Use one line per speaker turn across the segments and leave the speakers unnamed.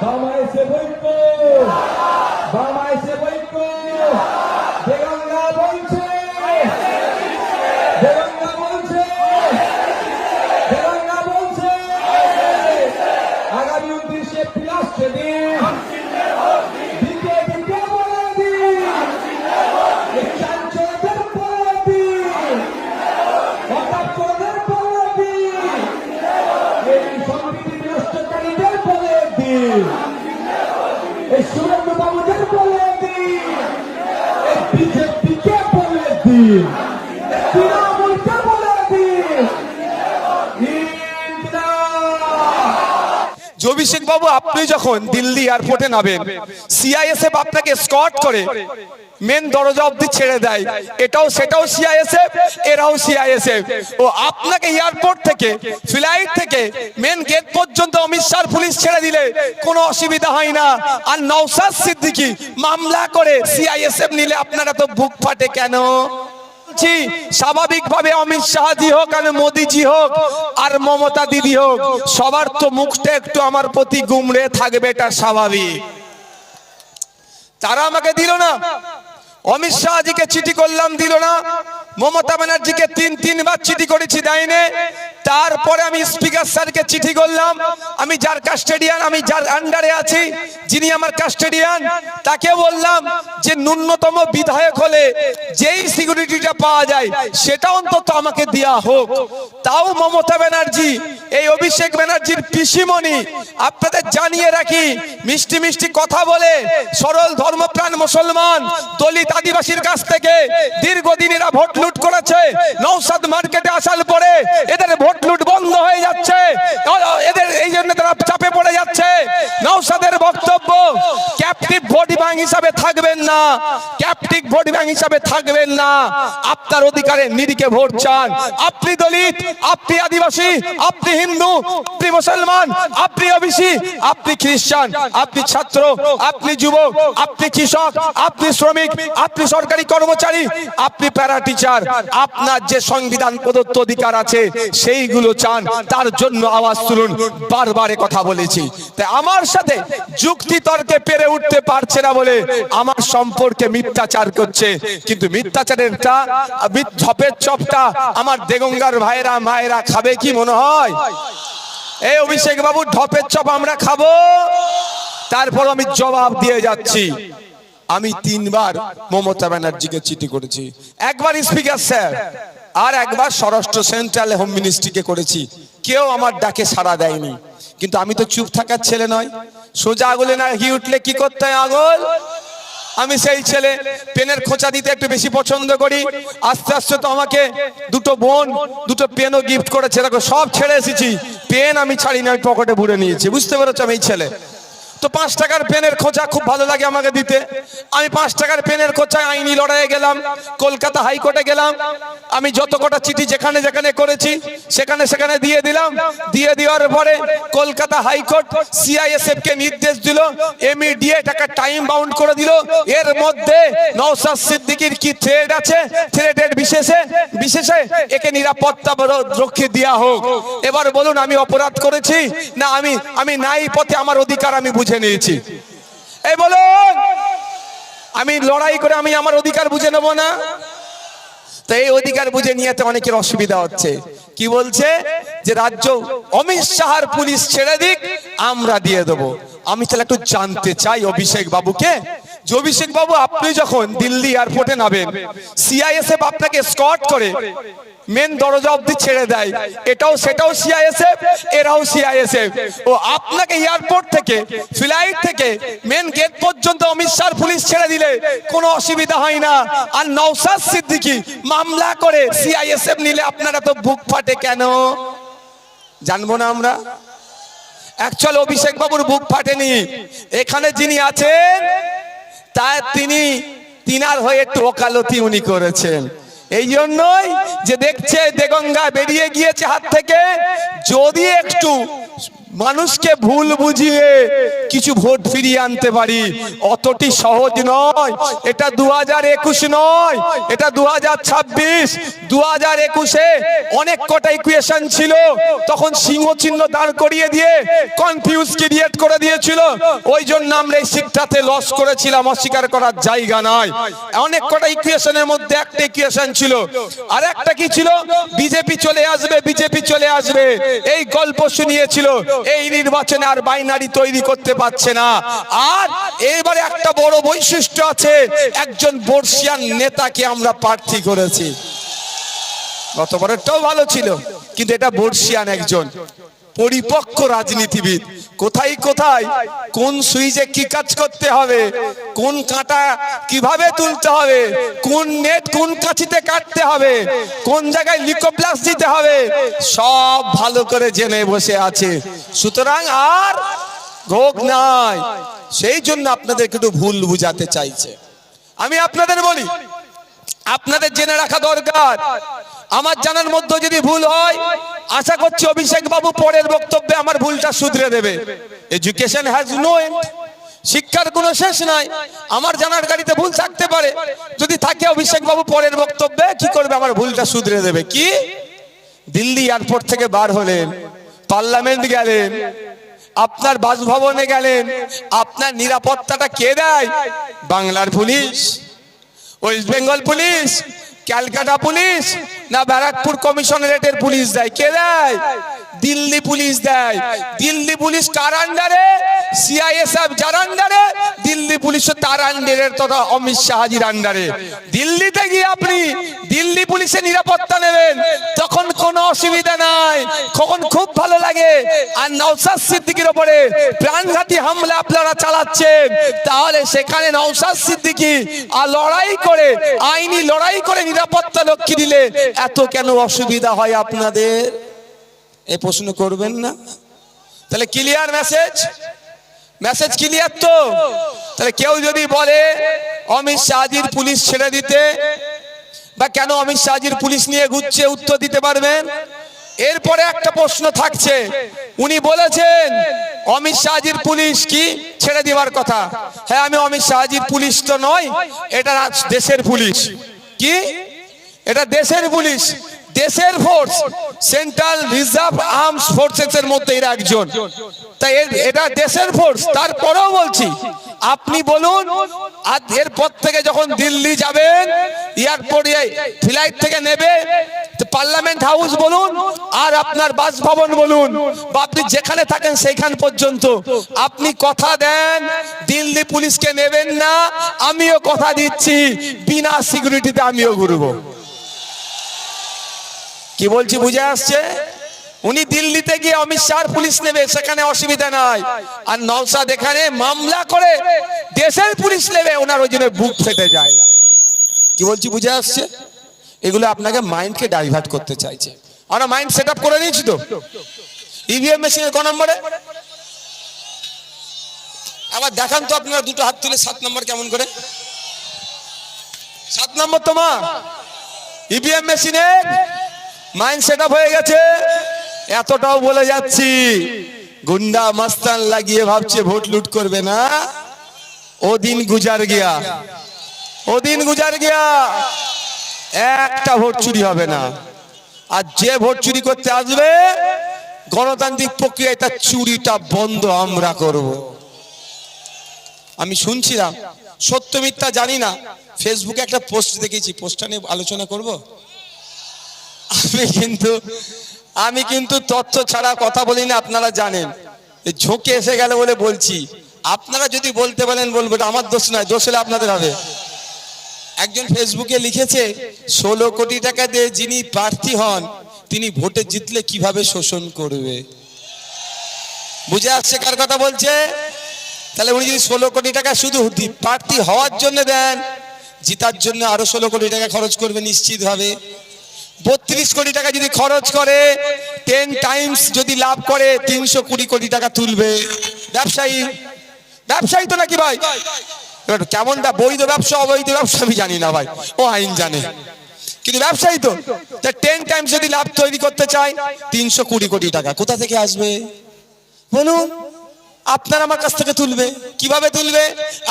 বামাইছে বৈক্য, বামাইছে বৈক্য। দেগঙ্গা বলছে, দেগঙ্গা বলছে, দেগঙ্গা বলছে আগামী 29 এপ্রিল আসছে দিন, দিকে দিকে বলে দিন, এই চাঞ্চল্যের বলে দিন, হতাশদের বলে দিন, এই সংবিধি বিনষ্টকারীদের বলে দিন, এই সুরেন্দ্র বাবুদের বলে দিন, এই বিজেপিকে বলে দিন, তৃণমূলকে বলে দিন।
অভিষেক বাবু, আপনি যখন দিল্লি এয়ারপোর্টে নামেন, সিআইএসএফ আপনাকে স্কট করে মেন দরজা অব্দি ছেড়ে দেয়। এটাও সেটাও সিআইএসএফ, এরাও সিআইএসএফ। ও আপনাকে এয়ারপোর্ট থেকে, ফ্লাইট থেকে মেন গেট পর্যন্ত অমিত শাহ পুলিশ ছেড়ে দিলে কোনো অসুবিধা হয় না। আর নওশাদ সিদ্দিকী মামলা করে সিআইএসএফ নিলে আপনারা তো বুক ফাটে কেন? স্বাভাবিকভাবে অমিত শাহজি হোক আর মোদিজি হোক আর মমতা দিদি হোক, সবার তো মুখটা একটু আমার প্রতি গুমড়ে থাকবে, এটা স্বাভাবিক। তারা আমাকে দিল না, অমিত শাহজিকে চিঠি করলাম দিল না, মমতা ব্যানার্জিকে তিনবার চিঠি করেছি দেয়নি। তারপরে আমি স্পিকার স্যারকে চিঠি করলাম, আমি যার কাস্টেডিয়ান, আমি যার আন্ডারে আছি, যিনি আমার কাস্টেডিয়ান, তাকে বললাম যে ন্যূনতম বিধায়ক হলে যেই সিকিউরিটিটা পাওয়া যায় সেটা অন্তত আমাকে দেয়া হোক। তাও মমতা ব্যানার্জি, এই অভিষেক ব্যানার্জির পিসিমণি, আপনাদের জানিয়ে রাখি, মিষ্টি মিষ্টি কথা বলে সরল ধর্মপ্রাণ মুসলমান দলিত আদিবাসীর কাছ থেকে দীর্ঘদিন এরা ভোট লুট করেছে। নওশাদ মার্কেটে আসার পরে এদের ভোট লুট বন্ধ হয়ে যাচ্ছে, এদের এই জন্য তারা চাপে পড়ে যাচ্ছে। নওশাদের বক্তব্য, ক্যাপটিভ ভোট ব্যাংক হিসাবে থাকবেন না, ক্যাপটিভ ভোট ব্যাংক হিসাবে থাকবেন না। আপনার অধিকারে নিরিখে ভোট চান। আপনি দলিত, আপনি আদিবাসী, আপনি হিন্দু, আপনি মুসলমান, আপনি ওবিসি, আপনি খ্রিস্টান, আপনি ছাত্র, আপনি যুবক, আপনি কৃষক, আপনি শ্রমিক, আপনি সরকারি কর্মচারী, আপনি প্যারা টিচার, আপনার যে সংবিধান প্রদত্ত অধিকার আছে সেইগুলো চান, তার জন্য আওয়াজ তুলুন। বারবার কথা বলেছি, তাই আমার সাথে যুক্তি তর্কে পেরে উঠতে পারছে না বলে আমার সম্পর্কে মিথ্যাচার করছে। কিন্তু মিথ্যাচারেরটা, ঝপের চপটা আমার দেগঙ্গার ভাইরা মায়েরা খাবে কি মনে হয়? এই অভিষেক বাবু, ঢপের চপ আমরা খাবো? তারপর আমি জবাব দিয়ে যাচ্ছি। আমি 3 বার মমতা ব্যানার্জিকে চিঠি করেছি, একবার স্পিকার স্যার আর একবার স্বরাষ্ট্র সেন্ট্রাল হোম মিনিস্ট্রিকে করেছি। কেউ আমার ডাকে সাড়া দেয়নি। কিন্তু আমি তো চুপ থাকার ছেলে নয়, সোজা আগুলে না ঘি উঠলে কি করতে হয় আগুল। আমি সেই ছেলে, পেনের খোঁচা দিতে একটু বেশি পছন্দ করি। আস্তে আস্তে তো আমাকে দুটো বোন দুটো পেনও গিফট করেছে, দেখো সব ছেড়ে এসেছি, পেন আমি ছাড়িনি, আমি পকেটে ভরে নিয়েছি। বুঝতে পেরেছ? আমি এই ছেলে তো 5 টাকার পেনের খোঁচা খুব ভালো লাগে আমাকে দিতে। আমি 5 টাকার পেনের খোঁচায় আইনি লড়াইয়ে গেলাম, কলকাতা হাইকোর্টে গেলাম। আমি যত কটা চিঠি যেখানে যেখানে করেছি সেখানে সেখানে দিয়ে দিলাম। দিয়ে দেওয়ার পরে কলকাতা হাইকোর্ট সিআইএসএফ কে নির্দেশ দিল, ইমিডিয়েট একটা টাইম বাউন্ড করে দিল। এর মধ্যে নওশাদ সিদ্দিকীর কি থ্রেড আছে, থ্রেডের বিশেষে একে নিরাপত্তা রক্ষী দেওয়া হোক। এবার বলুন, আমি অপরাধ করেছি না আমি নাই পথে আমার অধিকার আমি বুঝে নিয়েছি? এই বলুন, আমি লড়াই করে আমি আমার অধিকার বুঝে নেব না? তো এই অধিকার বুঝে নিয়েতে অনেকের অসুবিধা হচ্ছে। কি বলছে যে রাজ্য অমিত শাহর পুলিশ ছেড়ে দিক, আমরা দিয়ে দেবো। আমি তাহলে একটু জানতে চাই অভিষেক বাবুকে, যে অভিষেক বাবু, আপনি যখন দিল্লি এয়ারপোর্টে নামেন, সিআইএসএফ আপনাকে স্কট করে মেন দরজা অব্দি ছেড়ে দেয়। এটাও সেটাও সিআইএসএফ, এরাও সিআইএসএফ। ও আপনাকে এয়ারপোর্ট থেকে, ফ্লাইট থেকে মেন গেট পর্যন্ত অমিত শাহ পুলিশ ছেড়ে দিলে কোনো অসুবিধা হয় না। আর নওশাদ সিদ্দিকী মামলা করে সিআইএসএফ নিলে আপনারা তো বুক ফাটে কেন? জানবো না আমরা? অ্যাকচুয়াল অভিষেক বাবুর বুক ফাটেনি। এখানে যিনি আছেন তা তিনার হয়ে একটু ওকালতি উনি করেছেন। এই জন্যই যে দেখছে দেগঙ্গা বেরিয়ে গিয়েছে হাত থেকে, যদি একটু মানুষকে ভুল বুঝিয়ে কিছু ভোট ফিরিয়ে আনতে পারি, অতটি সহজ নয়। এটা 2021 নয়, এটা 2026। 2021-এ অনেক কটা ইকুয়েশন ছিল, তখন সিংহ চিহ্ন দাঁড় করিয়ে দিয়ে কনফিউজ ক্রিয়েট করে দিয়েছিল। ওই জন্য আমরা এই শিক্ষাতে লস করেছিলাম, অস্বীকার করার জায়গা নাই। অনেক কটা ইকুয়েশনের মধ্যে একটা ইকুয়েশন ছিল, আর একটা কি ছিল, বিজেপি চলে আসবে, বিজেপি চলে আসবে, এই গল্প শুনিয়েছিল। এই নির্বাচনে আর বাইনারি তৈরি করতে পারছে না। আর এবারে একটা বড় বৈশিষ্ট্য আছে, একজন বর্ষিয়ান নেতাকে আমরা প্রার্থী করেছি। গতবারেরটাও ভালো ছিল, কিন্তু এটা বর্ষিয়ান একজন পরিপক্ক রাজনীতিবিদ। কোথায় কোথায় কোন সুইচে কি কাজ করতে হবে, কোন কাঁটা কিভাবে তুলতে হবে, কোন নেট কোন কাঁচিতে কাটতে হবে, কোন জায়গায় লিকোপ্লাস দিতে হবে, সব ভালো করে জেনে বসে আছে। সুতরাং আর ঘোগ নাই। সেই জন্য আপনাদেরকে একটু ভুল বুঝাতে চাইছে। আমি আপনাদের বলি, আপনাদের জেনে রাখা দরকার। আমার জানার মধ্যে যদি ভুল হয়, আশা করছি অভিষেক বাবু পরের বক্তব্যে আমার ভুলটা শুধরে দেবে। এডুকেশন হ্যাজ নো এন্ড, শিক্ষার কোনো শেষ নাই। আমার জানার গাড়িতে ভুল থাকতে পারে, যদি থাকে অভিষেক বাবু পরের বক্তব্যে কি করবে, আমার ভুলটা শুধরে দেবে। কি, দিল্লি এয়ারপোর্ট থেকে বার হলেন, পার্লামেন্ট গেলেন, আপনার বাসভবনে গেলেন, আপনার নিরাপত্তাটা কে দেয়? বাংলার police, West Bengal police, Calcutta police, না ব্যারাকপুর কমিশনারেটের পুলিশ দেয়? কে দেয়? দিল্লি পুলিশ দেয়। দিল্লি পুলিশ কার আন্ডারে? সিআইএসএফ যার আন্ডারে, দিল্লি পুলিশও তার আন্ডারে, তথা অমিত শাহজির আন্ডারে। দিল্লিতে গিয়ে আপনি দিল্লি পুলিশের নিরাপত্তা নেবেন, তখন কোনো অসুবিধা নাই, তখন খুব ভালো লাগে। আর নওশাদ সিদ্দিকীর উপরে প্রাণঘাতী হামলা আপনারা চালাচ্ছেন, তাহলে সেখানে নওশাদ সিদ্দিকী আর লড়াই করে, আইনি লড়াই করে নিরাপত্তা রক্ষী দিলে এত কেন অসুবিধা হয় আপনাদের? এই প্রশ্ন করবেন না? তাহলে ক্লিয়ার মেসেজ, মেসেজ ক্লিয়ার তো? তাহলে কেউ যদি বলে অমিত শাহজির পুলিশ ছেড়ে দিতে, বা কেন অমিত শাহজির পুলিশ নিয়ে ঘুরছে, উত্তর দিতে পারবেন? এরপরে একটা প্রশ্ন থাকছে, উনি বলেছেন অমিত শাহজির পুলিশ কি ছেড়ে দেওয়ার কথা। হ্যাঁ, আমি অমিত শাহজির পুলিশ তো নয়, এটা দেশের পুলিশ। কি, এটা দেশের পুলিশ, দেশের force, central reserve arms forces এর মধ্যে এরা একজন। তাই এটা দেশের ফোর্স। তারপরেও বলছি, আপনি বলুন, আর এরপর থেকে যখন দিল্লি যাবেন, এয়ারপোর্টে ফ্লাইট থেকে নেবে, পার্লামেন্ট হাউস বলুন আর আপনার বাসভবন বলুন, বা আপনি যেখানে থাকেন সেইখান পর্যন্ত আপনি কথা দেন দিল্লি পুলিশকে নেবেন না। আমিও কথা দিচ্ছি, বিনা সিকিউরিটিতে আমিও ঘুরবো। কি বলছি বুঝে আসছে? উনি দিল্লিতে গিয়ে অমিত শাহ পুলিশ নেবে, সেখানে অসুবিধা নাই। আর নওশাদ এখানে মামলা করে দেশের পুলিশ নেবে, ওনার ওই জন্য বুক ফেটে যায়। কি বলছি বুঝে আসছে? এগুলো আপনাকে মাইন্ডকে ডাইভার্ট করতে চাইছে। আমরা মাইন্ড সেট আপ করে নিয়েছি তো। ইভিএম মেশিনের ক নম্বরে? আবার দেখান তো আপনারা, দুটো হাত তুলে 7 নম্বর কেমন করে? 7 নম্বর তোমার ইভিএম মেশিনের মাইন্ড সেট আপ হয়ে গেছে। এতটাও বলে যাচ্ছি, গুন্ডা মাস্তান লাগিয়ে ভাবছে ভোট লুট করবে না, ও দিন গুজার গিয়া, ও দিন গুজার গিয়া। একটা ভোট চুরি হবে না। আর যে ভোট চুরি করতে আসবে, গণতান্ত্রিক প্রক্রিয়ায় তার চুরিটা বন্ধ আমরা করব। আমি শুনছিলাম, সত্য মিথ্যা জানি না, ফেসবুকে একটা পোস্ট দেখেছি, পোস্টটা নিয়ে আলোচনা করব। আমি কিন্তু তথ্য ছাড়া কথা বলি না, আপনারা জানেন। ঝোঁকে এসে গেল বলে বলছি। আপনারা যদি বলতে পারেন বলবো, এটা আমার দোষ নয়, দোষ হলে আপনাদের হবে। একজন ফেসবুকে লিখেছে, 16 কোটি টাকা দিয়ে যিনি প্রার্থী হন, তিনি ভোটে জিতলে কিভাবে শোষণ করবে। বুঝে আসছে কার কথা বলছে? তাহলে উনি যদি 16 কোটি টাকা শুধু প্রার্থী হওয়ার জন্য দেন, জিতার জন্য আরো 16 কোটি টাকা খরচ করবে নিশ্চিত ভাবে। 32 কোটি টাকা যদি খরচ করে, 10 টাইমস যদি লাভ করে, 320 কোটি টাকা তুলবে। ব্যবসায়ী, ব্যবসায়ী তো নাকি ভাই? কেমনটা বৈধ ব্যবসা অবৈধ ব্যবসা আমি জানি না ভাই, ও আইন জানে, কিন্তু ব্যবসায়ী তো। 10 টাইমস যদি লাভ তৈরি করতে চায়, 320 কোটি টাকা কোথা থেকে আসবে? বলুন, আপনার আমার কাছ থেকে তুলবে কিভাবে তুলবে?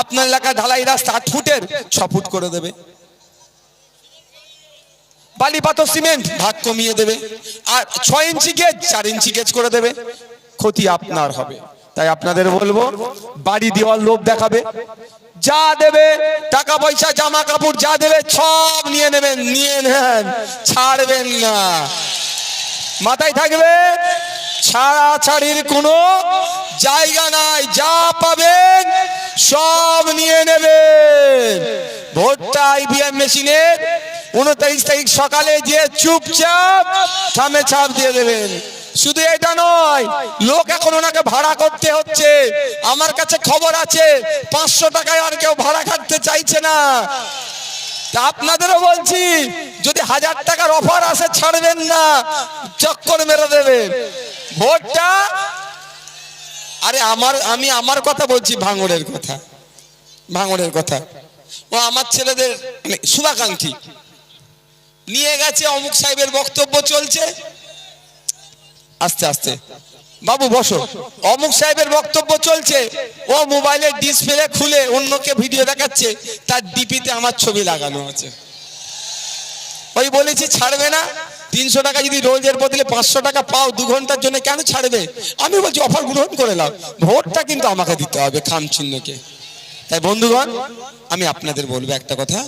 আপনার এলাকায় ঢালাই রাস্তা 8 ফুটের 6 ফুট করে দেবে, বালি পাথর সিমেন্ট ভাগ কমিয়ে দেবে, আর 6 ইঞ্চি গেজ 4 ইঞ্চি গেজ করে দেবে। ক্ষতি আপনার হবে। তাই আপনাদের বলবো, বাড়ি দেওয়ার লোভ দেখাবে, যা দেবে টাকা পয়সা জামা কাপড় যা দেবে সব নিয়ে নেবেন, নিয়ে নেন, ছাড়বেন না। মাথায় থাকবে, ছাড়াছাড়ির কোনো জায়গা নাই, যা পাবেন সব নিয়ে নেবেন। ভোটটা ইভিএম মেশিনের 29 তারিখ সকালে যে চুপচাপ থামে ছাপ দিয়ে দেবেন। শুধু এটা নয়, লোক এখন ওনাকে ভাড়া করতে হচ্ছে। আমার কাছে খবর আছে 500 টাকায় আর কেউ ভাড়া খাটতে চাইছে না। তা আপনাদেরও বলছি, যদি 1000 টাকার অফার আসে ছাড়বেন না, চক্কর মেরে দেবেন ভোটটা। আরে আমি আমার কথা বলছি, ভাঙড়ের কথা, ভাঙড়ের কথা। ও আমার ছেলেদের শুভাকাঙ্ক্ষী নিয়ে গেছে, অমুক সাহেবের বক্তব্য চলছে, আস্তে আস্তে বাবু বসো, অমুক সাহেবের বক্তব্য চলছে, ও মোবাইলের ডিসপ্লে খুলে অন্যকে ভিডিও দেখাচ্ছে, তার ডিপিতে আমার ছবি লাগানো আছে। ওই বলেছি ছাড়বে না। 300 টাকা যদি রোজের বদলে 500 টাকা পাও 2 ঘন্টার জন্য, কেন ছাড়বে? আমি বলছি অফার গ্রহণ করে নাও, ভোটটা কিন্তু আমাকে দিতে হবে, খাম চিহ্নকে। তাই বন্ধুগণ, আমি আপনাদের বলবো একটা কথা,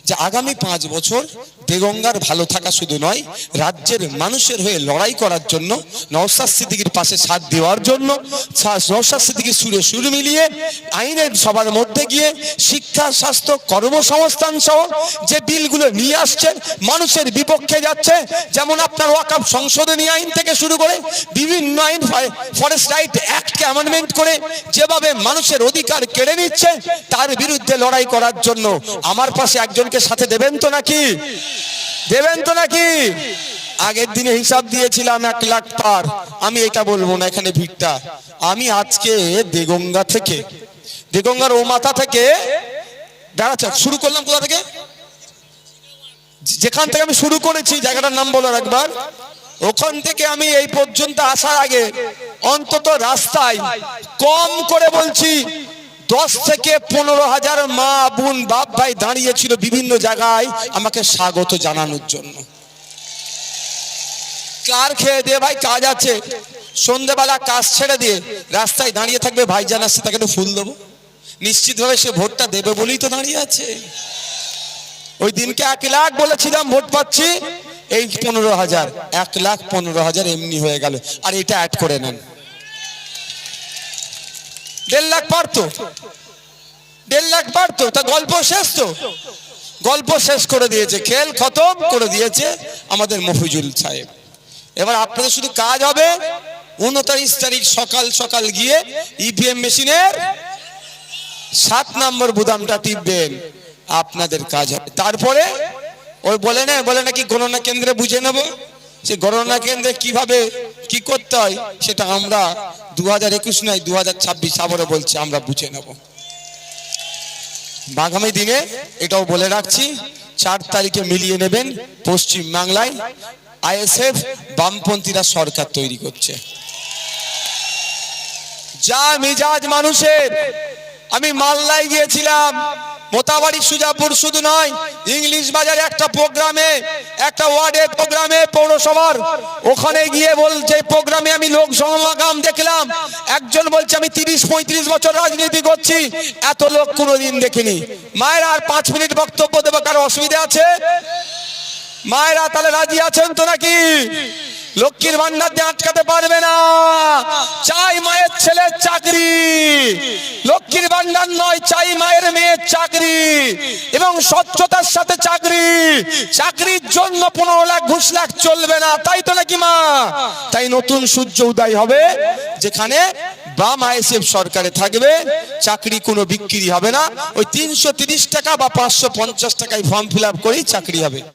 যে আগামী 5 বছর দেগঙ্গার ভালো থাকা শুধু নয়, রাজ্যের মানুষের হয়ে লড়াই করার জন্য, নওশাদ সিদ্দিকীর পাশে সাথ দেওয়ার জন্য, নওশাদ সিদ্দিকীর সুরে সুর মিলিয়ে আইনের সবার মধ্যে গিয়ে শিক্ষা, স্বাস্থ্য, কর্মসংস্থান সহ যে বিলগুলো নিয়ে আসছেন মানুষের বিপক্ষে যাচ্ছে, যেমন আপনার ওয়াকফ সংশোধনী আইন থেকে শুরু করে বিভিন্ন আইন, ফরেস্ট রাইট অ্যাক্টকে অ্যামেন্ডমেন্ট করে যেভাবে মানুষের অধিকার কেড়ে নিচ্ছে, তার বিরুদ্ধে লড়াই করার জন্য আমার পাশে একজনকে সাথে দেবেন তো নাকি? দেবেন তো নাকি? আগের দিনে হিসাব দিয়েছিলাম 1 লাখ পার। আমি এটা বলবো না এখানে ভিড়টা। আমি আজকে দেগঙ্গা থেকে, দেগঙ্গার ও মাথা থেকে দাঁড়াচ্ছা শুরু করলাম। কোথা থেকে? যেখান থেকে আমি শুরু করেছি, জায়গাটার নাম বলার একবার, ওখান থেকে আমি এই পর্যন্ত আসার আগে অন্তত রাস্তায় কম করে বলছি 10 থেকে 15,000 মা বোন বাপ ভাই দাঁড়িয়েছিল বিভিন্ন জায়গায় আমাকে স্বাগত জানানোর জন্য। কার খেয়ে দিয়ে ভাই কাজ আছে, সন্ধ্যেবেলা কাজ ছেড়ে দিয়ে রাস্তায় দাঁড়িয়ে থাকবে, ভাইজান আসছে তাকে একটু ফুল দেবো, নিশ্চিতভাবে সে ভোটটা দেবে বলেই তো দাঁড়িয়ে আছে। ওই দিনকে 1 লাখ বলেছিলাম ভোট পাচ্ছি, এই 15,000, 1,15,000 এমনি হয়ে গেল। আর এটা অ্যাড করে নেন, 1.5 লাখ পারতো, 1.5 লাখ পারতো। তা গল্প শেষ তো, গল্প শেষ করে দিয়েছে, খেল খতম করে দিয়েছে আমাদের মফিজুল সাহেব। এবার আপনাদের শুধু কাজ হবে 29 তারিখ সকাল সকাল গিয়ে ইভিএম মেশিনের 7 নম্বর বোতামটা টিপবেন, আপনাদের কাজ হবে। তারপরে ওই বলে নাকি গণনা কেন্দ্রে বুঝে নেব, সে গণনা কেন্দ্রে কিভাবে কি করতে হয় সেটা আমরা 2021 নয় 2026 আবারও বলছি, আমরা বুঝে নেব। আগামী দিনে এটাও বলে রাখছি, 4 তারিখে মিলিয়ে নেবেন, পশ্চিম বাংলায় আইএসএফ বামপন্থীরা সরকার তৈরি করছে। যা মেজাজ মানুষের। আমি মালদায় গিয়েছিলাম, মোতাবাড়ি সুজাপুর শুধু নয়, ইংলিশ বাজারে একটা প্রোগ্রামে, একটা ওয়ার্ডের প্রোগ্রামে পৌরসভার, ওখানে গিয়ে বলছে প্রোগ্রামে আমি লোক সমাগম দেখলাম। একজন বলছে আমি 30-35 বছর রাজনীতি করছি, এত লোক কোনোদিন দেখিনি। মায়েরা আর 5 মিনিট বক্তব্য দেবো, কারো অসুবিধা আছে? মায়েরা তাহলে রাজি আছেন তো নাকি? লক্ষ্মীর ভান্ডার দিয়ে আটকাতে পারবে না। চাই মায়ের ছেলের চাকরি, লক্ষ্মীর ভান্ডার নয়, চাই মায়ের মেয়ের চাকরি এবং স্বচ্ছতার সাথে চাকরি। চাকরির জন্য 15 লাখ ঘুষ লাখ চলবে না, তাই তো নাকি মা? তাই নতুন সূর্য উদয় হবে, যেখানে বাম আইএসএফ সরকারে থাকবে, চাকরি কোনো বিক্রি হবে না। ওই 330 টাকা বা 550 টাকায় ফর্ম ফিল আপ করেই চাকরি হবে।